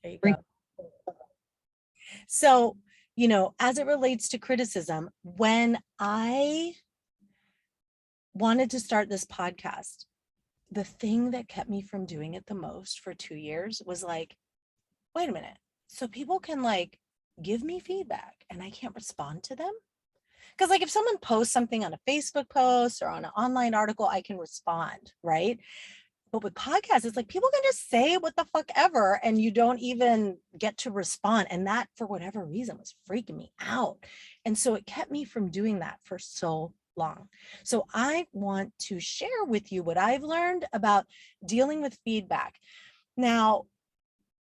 There you go. So, as it relates to criticism, when I wanted to start this podcast, the thing that kept me from doing it the most for 2 years was like, wait a minute. So people can like give me feedback and I can't respond to them? Because like if someone posts something on a Facebook post or on an online article, I can respond, right? But with podcasts, it's like people can just say what the fuck ever and you don't even get to respond. And that, for whatever reason, was freaking me out. And so it kept me from doing that for so long. So I want to share with you what I've learned about dealing with feedback. Now,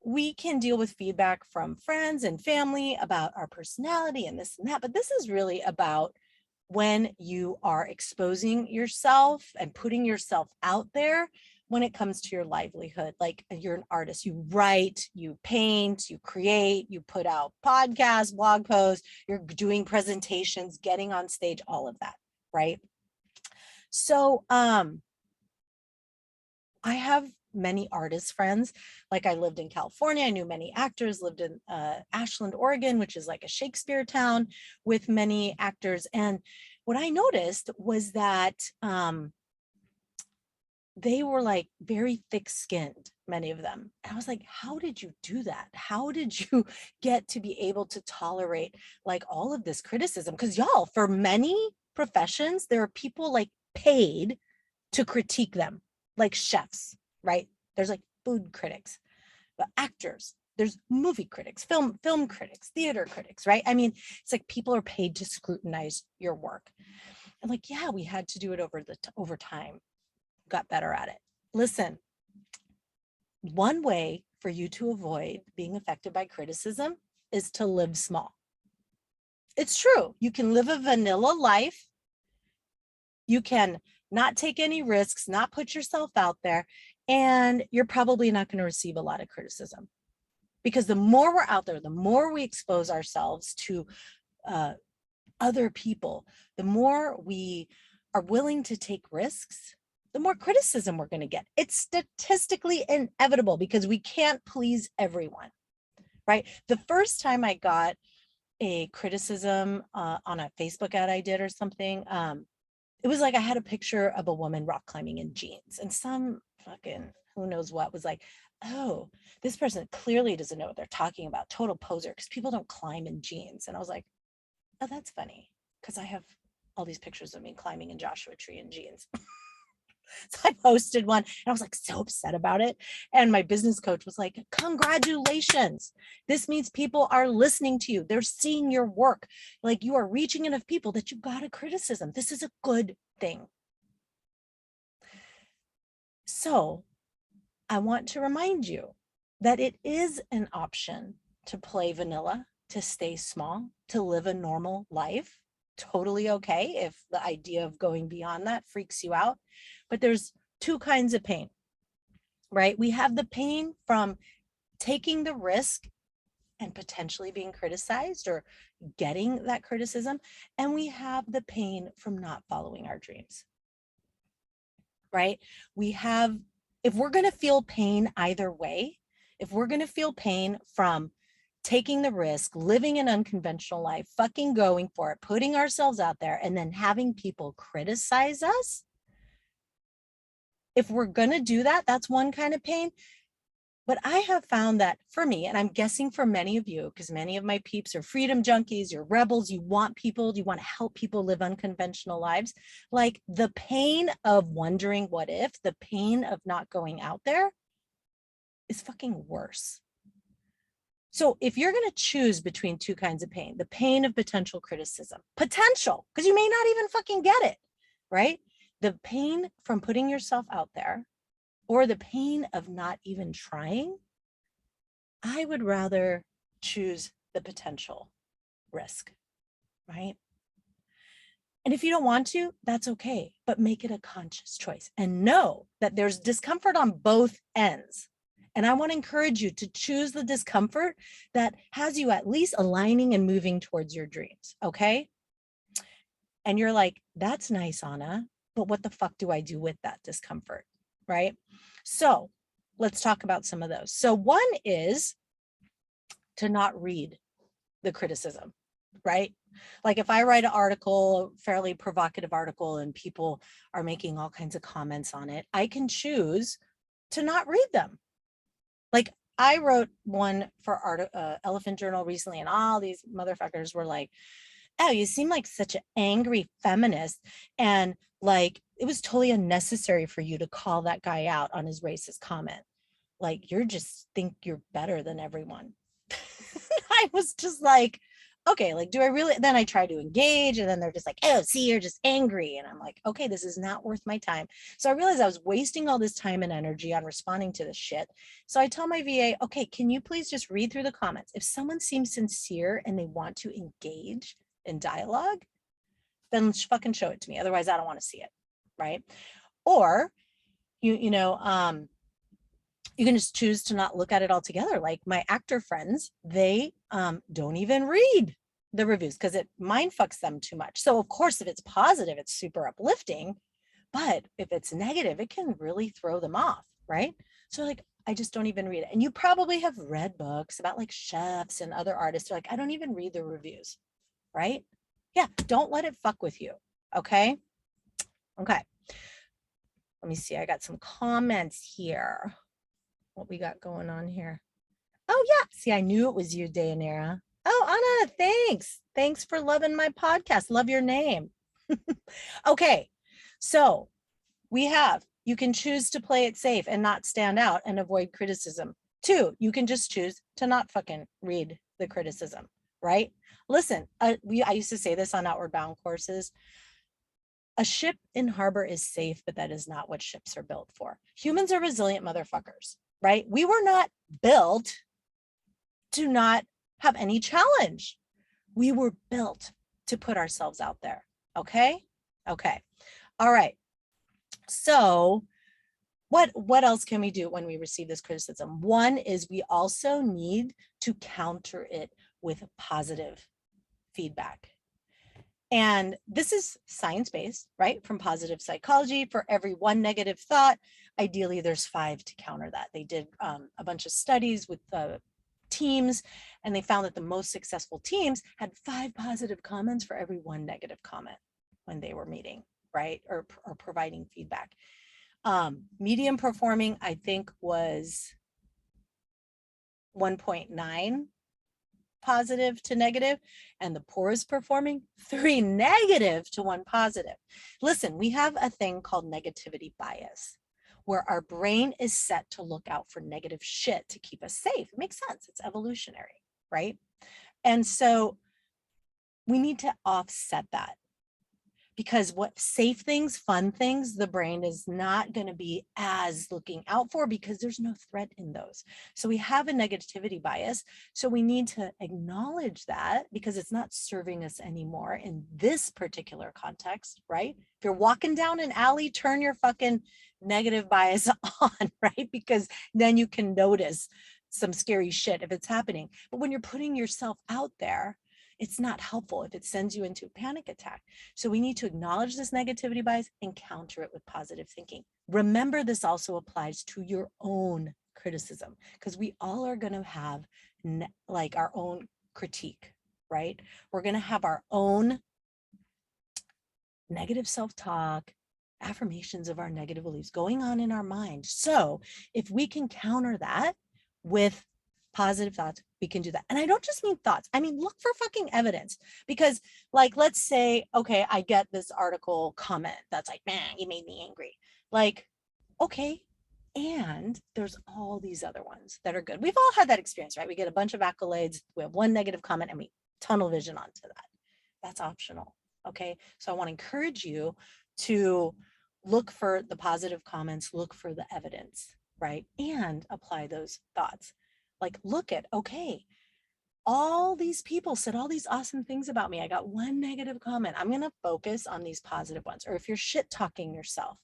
we can deal with feedback from friends and family about our personality and this and that, but this is really about when you are exposing yourself and putting yourself out there when it comes to your livelihood. Like you're an artist, you write, you paint, you create, you put out podcasts, blog posts, you're doing presentations, getting on stage, all of that, right? So I have many artist friends. Like I lived in California, I knew many actors, lived in Ashland, Oregon, which is like a Shakespeare town with many actors. And what I noticed was that they were like very thick-skinned, many of them. And I was like, how did you do that? How did you get to be able to tolerate like all of this criticism? Because y'all, for many professions, there are people like paid to critique them, like chefs, right? There's like food critics, but actors, there's movie critics, film critics, theater critics, right? I mean, it's like people are paid to scrutinize your work. And like, yeah, we had to do it over time, got better at it. Listen, one way for you to avoid being affected by criticism is to live small. It's true. You can live a vanilla life. You can not take any risks, not put yourself out there, and you're probably not going to receive a lot of criticism. Because the more we're out there, the more we expose ourselves to other people, the more we are willing to take risks, the more criticism we're going to get. It's statistically inevitable because we can't please everyone, right? The first time I got a criticism on a Facebook ad I did or something, it was like I had a picture of a woman rock climbing in jeans, and some fucking who knows what was like, oh, this person clearly doesn't know what they're talking about. Total poser, because people don't climb in jeans. And I was like, oh, that's funny, because I have all these pictures of me climbing in Joshua Tree in jeans. So I posted one and I was like so upset about it. And my business coach was like, congratulations. This means people are listening to you. They're seeing your work. Like you are reaching enough people that you got a criticism. This is a good thing. So I want to remind you that it is an option to play vanilla, to stay small, to live a normal life. Totally okay if the idea of going beyond that freaks you out. But there's two kinds of pain, right? We have the pain from taking the risk and potentially being criticized or getting that criticism. And we have the pain from not following our dreams, right? We have, if we're going to feel pain either way, if we're going to feel pain from taking the risk, living an unconventional life, fucking going for it, putting ourselves out there, and then having people criticize us, if we're going to do that, that's one kind of pain. But I have found that for me, and I'm guessing for many of you, because many of my peeps are freedom junkies, you're rebels, you want to help people live unconventional lives. Like the pain of wondering what if, the pain of not going out there is fucking worse. So if you're going to choose between two kinds of pain, the pain of potential criticism, potential, because you may not even fucking get it, right? The pain from putting yourself out there, or the pain of not even trying, I would rather choose the potential risk, right? And if you don't want to, that's okay, but make it a conscious choice and know that there's discomfort on both ends. And I want to encourage you to choose the discomfort that has you at least aligning and moving towards your dreams, okay? And you're like, that's nice, Anna, but what the fuck do I do with that discomfort, right? So let's talk about some of those. So one is to not read the criticism, right? Like if I write an article, a fairly provocative article, and people are making all kinds of comments on it, I can choose to not read them. Like I wrote one for Elephant Journal recently, and all these motherfuckers were like, oh, you seem like such an angry feminist. And like, it was totally unnecessary for you to call that guy out on his racist comment. Like, you're just think you're better than everyone. I was just like, okay, like, do I really? Then I try to engage, and then they're just like, oh, see, you're just angry. And I'm like, okay, this is not worth my time. So I realized I was wasting all this time and energy on responding to this shit. So I tell my VA, okay, can you please just read through the comments? If someone seems sincere and they want to engage in dialogue, then fucking show it to me. Otherwise, I don't want to see it. Right. Or you know, you can just choose to not look at it altogether. Like my actor friends, they don't even read the reviews because it mind fucks them too much. So of course, if it's positive, it's super uplifting. But if it's negative, it can really throw them off, right? So like, I just don't even read it. And you probably have read books about like chefs and other artists. They're like, I don't even read the reviews, right? Yeah, don't let it fuck with you, okay? Okay. Let me see, I got some comments here. What we got going on here? Oh yeah, see, I knew it was you, Dayanira. Oh, Anna, thanks. Thanks for loving my podcast. Love your name. Okay, so we have, you can choose to play it safe and not stand out and avoid criticism. 2, you can just choose to not fucking read the criticism, right? Listen, I used to say this on Outward Bound courses. A ship in harbor is safe, but that is not what ships are built for. Humans are resilient motherfuckers, right? We were not built to not have any challenge. We were built to put ourselves out there. Okay. Okay. All right. So what else can we do when we receive this criticism? One is we also need to counter it with positive feedback. And this is science-based, right? From positive psychology. For every one negative thought, ideally there's 5 to counter that. They did a bunch of studies with teams, and they found that the most successful teams had 5 positive comments for every 1 negative comment when they were meeting, right? Or providing feedback. Medium performing, I think, was 1.9 positive to negative, and the poorest performing 3 negative to 1 positive. Listen, we have a thing called negativity bias, where our brain is set to look out for negative shit to keep us safe. It makes sense. It's evolutionary, right? And so we need to offset that, because what safe things, fun things, the brain is not going to be as looking out for because there's no threat in those. So we have a negativity bias. So we need to acknowledge that because it's not serving us anymore in this particular context, right? If you're walking down an alley, turn your fucking negative bias on, right? Because then you can notice some scary shit if it's happening. But when you're putting yourself out there, it's not helpful if it sends you into a panic attack. So we need to acknowledge this negativity bias and counter it with positive thinking. Remember, this also applies to your own criticism, because we all are going to have like our own critique, right? We're going to have our own negative self-talk, affirmations of our negative beliefs going on in our mind. So if we can counter that with positive thoughts, we can do that. And I don't just mean thoughts. I mean, look for fucking evidence, because like, let's say, okay, I get this article comment that's like, man, you made me angry. Like, okay. And there's all these other ones that are good. We've all had that experience, right? We get a bunch of accolades. We have one negative comment and we tunnel vision onto that. That's optional. Okay. So I want to encourage you to look for the positive comments, look for the evidence, right? And apply those thoughts. Like, look at, okay, all these people said all these awesome things about me. I got one negative comment. I'm going to focus on these positive ones. Or if you're shit talking yourself,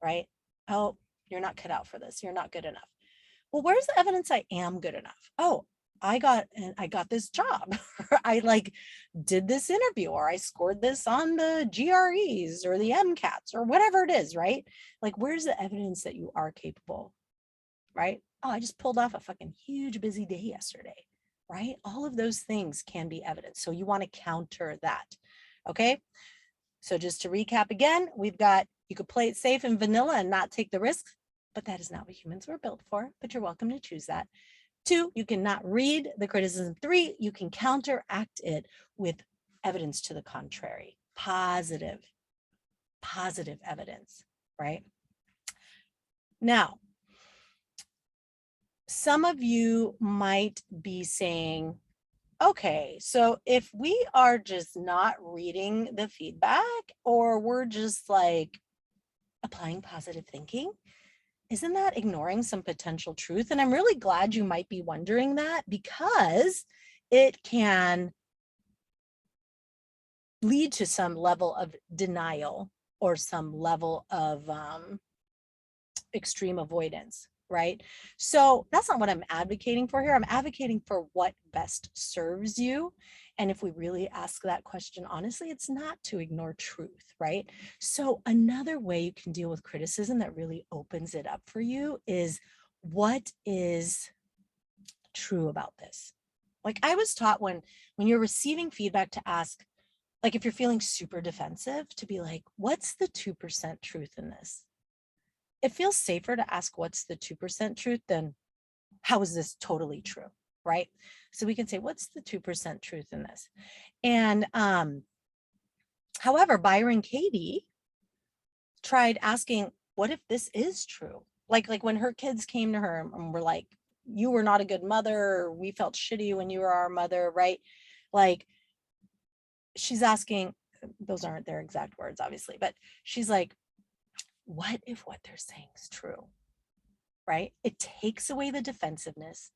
right? Oh, you're not cut out for this. You're not good enough. Well, where's the evidence I am good enough? Oh, I got this job. I like did this interview, or I scored this on the GREs or the MCATs or whatever it is, right? Like, where's the evidence that you are capable, right? Oh, I just pulled off a fucking huge busy day yesterday. right? All of those things can be evidence. So you want to counter that. Okay. So just to recap again, we've got, you could play it safe in vanilla and not take the risks, but that is not what humans were built for, but you're welcome to choose that. 2, you cannot read the criticism. 3, you can counteract it with evidence to the contrary, positive evidence, right? Now, some of you might be saying, okay, so if we are just not reading the feedback, or we're just like applying positive thinking, isn't that ignoring some potential truth? And I'm really glad you might be wondering that, because it can lead to some level of denial or some level of extreme avoidance, right? So that's not what I'm advocating for here. I'm advocating for what best serves you. And if we really ask that question honestly, it's not to ignore truth, right? So another way you can deal with criticism that really opens it up for you is, what is true about this? Like, I was taught when you're receiving feedback to ask, like if you're feeling super defensive, to be like, what's the 2% truth in this? It feels safer to ask what's the 2% truth than how is this totally true, right? So we can say, what's the 2% truth in this? And however, Byron Katie tried asking, what if this is true? Like when her kids came to her and were like, you were not a good mother, we felt shitty when you were our mother, right? Like, she's asking, those aren't their exact words, obviously, but she's like, what if what they're saying is true, right? It takes away the defensiveness,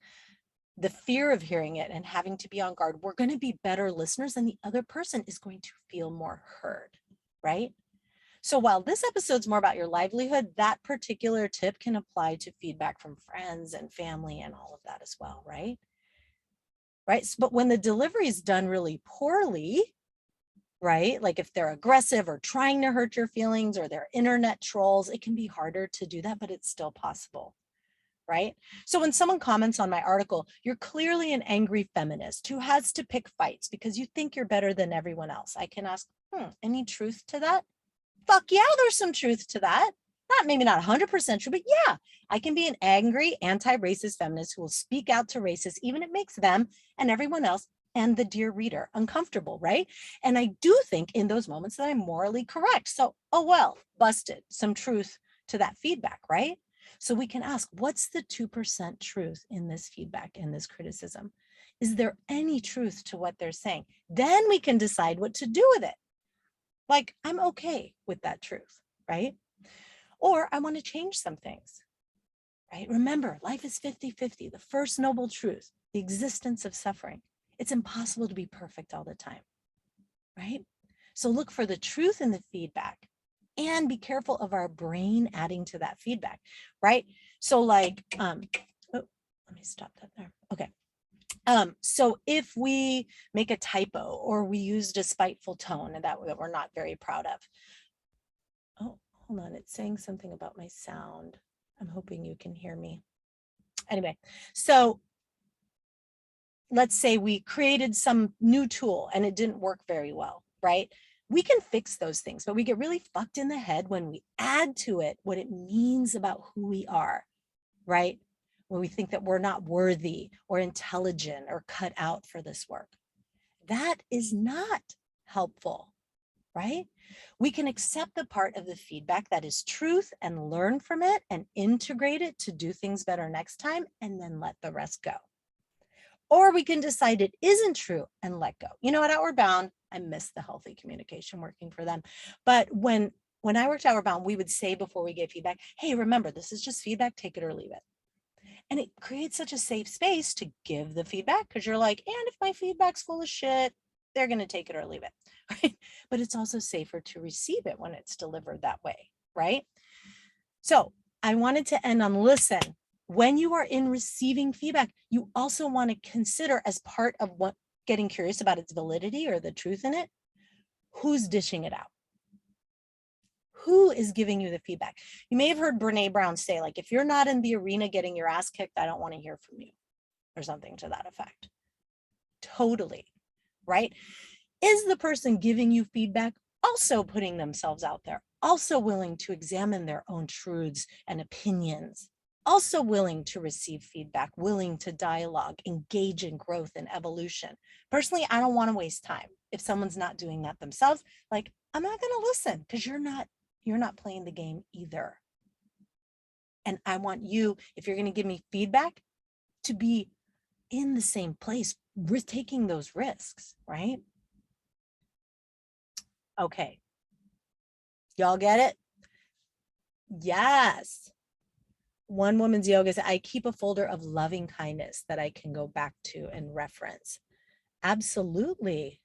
the fear of hearing it and having to be on guard. We're going to be better listeners, and the other person is going to feel more heard, right? So while this episode's more about your livelihood, that particular tip can apply to feedback from friends and family and all of that as well, right? Right. But when the delivery is done really poorly, right? Like if they're aggressive or trying to hurt your feelings, or they're internet trolls, it can be harder to do that, but it's still possible, right? So when someone comments on my article, you're clearly an angry feminist who has to pick fights because you think you're better than everyone else. I can ask, any truth to that? Fuck yeah, there's some truth to that. Maybe not 100% true, but yeah, I can be an angry anti-racist feminist who will speak out to racists, even if it makes them and everyone else and the dear reader uncomfortable, right? And I do think in those moments that I'm morally correct. So, oh well, busted, some truth to that feedback, right? So we can ask, what's the 2% truth in this feedback, in this criticism? Is there any truth to what they're saying? Then we can decide what to do with it. Like, I'm okay with that truth, right? Or I want to change some things, right? Remember, life is 50-50. The first noble truth, the existence of suffering. It's impossible to be perfect all the time, right? So look for the truth in the feedback and be careful of our brain adding to that feedback, right? So like, let me stop that there. Okay. So if we make a typo or we used a spiteful tone and that we're not very proud of. Oh, hold on. It's saying something about my sound. I'm hoping you can hear me. Anyway, so let's say we created some new tool and it didn't work very well, right? We can fix those things, but we get really fucked in the head when we add to it what it means about who we are, right? When we think that we're not worthy or intelligent or cut out for this work. That is not helpful, right? We can accept the part of the feedback that is truth and learn from it and integrate it to do things better next time, and then let the rest go. Or we can decide it isn't true and let go. You know, at Outward Bound, I miss the healthy communication working for them. But when I worked at Outward Bound, we would say before we gave feedback, hey, remember, this is just feedback, take it or leave it. And it creates such a safe space to give the feedback, because you're like, and if my feedback's full of shit, they're going to take it or leave it, right? But it's also safer to receive it when it's delivered that way, right? So I wanted to end on listen. When you are in receiving feedback, you also want to consider, as part of what getting curious about its validity or the truth in it, who's dishing it out. Who is giving you the feedback? You may have heard Brene Brown say, like, if you're not in the arena getting your ass kicked, I don't want to hear from you, or something to that effect, Totally, right? Is the person giving you feedback also putting themselves out there, also willing to examine their own truths and opinions, also willing to receive feedback, willing to dialogue, engage in growth and evolution? Personally, I don't want to waste time. If someone's not doing that themselves, like, I'm not going to listen, because you're not playing the game either. And I want you, if you're going to give me feedback, to be in the same place, taking those risks, right? Okay. Y'all get it? Yes. One Woman's Yoga said, I keep a folder of loving kindness that I can go back to and reference. Absolutely.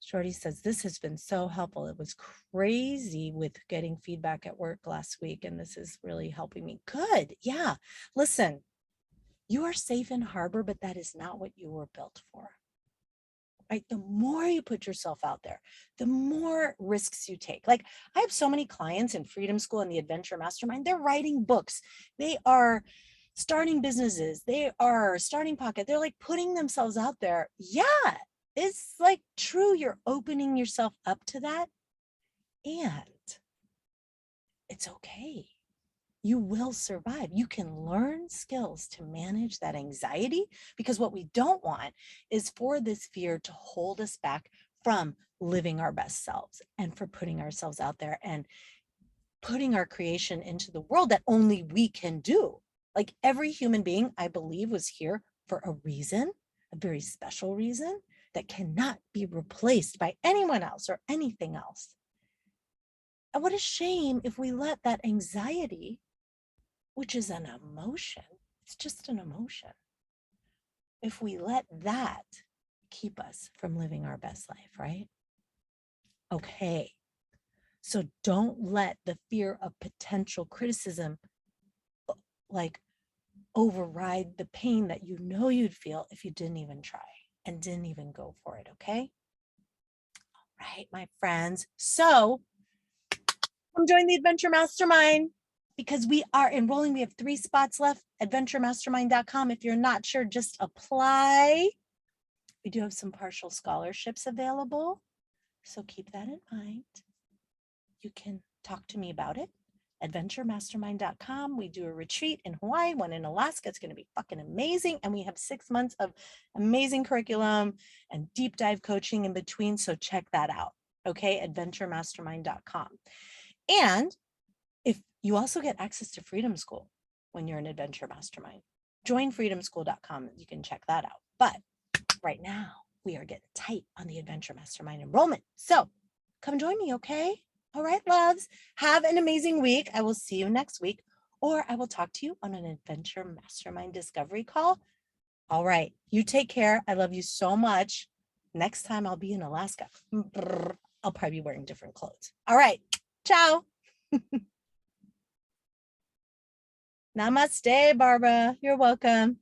Shorty says, this has been so helpful. It was crazy with getting feedback at work last week, and this is really helping me. Good. Yeah. Listen, you are safe in harbor, but that is not what you were built for. Right? The more you put yourself out there, the more risks you take. Like, I have so many clients in Freedom School and the Adventure Mastermind. They're writing books. They are starting businesses. They are starting pocket. They're like putting themselves out there. Yeah, it's like true. You're opening yourself up to that. And it's okay. You will survive. You can learn skills to manage that anxiety, because what we don't want is for this fear to hold us back from living our best selves and for putting ourselves out there and putting our creation into the world that only we can do. Like, every human being, I believe, was here for a reason, a very special reason that cannot be replaced by anyone else or anything else. And what a shame if we let that anxiety, which is an emotion, it's just an emotion, if we let that keep us from living our best life, right? Okay. So don't let the fear of potential criticism like override the pain that you know you'd feel if you didn't even try and didn't even go for it, okay? All right, my friends. So come join the Adventure Mastermind, because we are enrolling. We have 3 spots left. adventuremastermind.com. If you're not sure, just apply. We do have some partial scholarships available, so keep that in mind. You can talk to me about it. adventuremastermind.com. We do a retreat in Hawaii, one in Alaska. It's going to be fucking amazing. And we have 6 months of amazing curriculum and deep dive coaching in between. So check that out. Okay. adventuremastermind.com. And if you also get access to Freedom School when you're an Adventure Mastermind, join freedomschool.com. You can check that out. But right now we are getting tight on the Adventure Mastermind enrollment. So come join me. Okay. All right, loves, have an amazing week. I will see you next week, or I will talk to you on an Adventure Mastermind discovery call. All right. You take care. I love you so much. Next time I'll be in Alaska. I'll probably be wearing different clothes. All right. Ciao. Namaste, Barbara. You're welcome.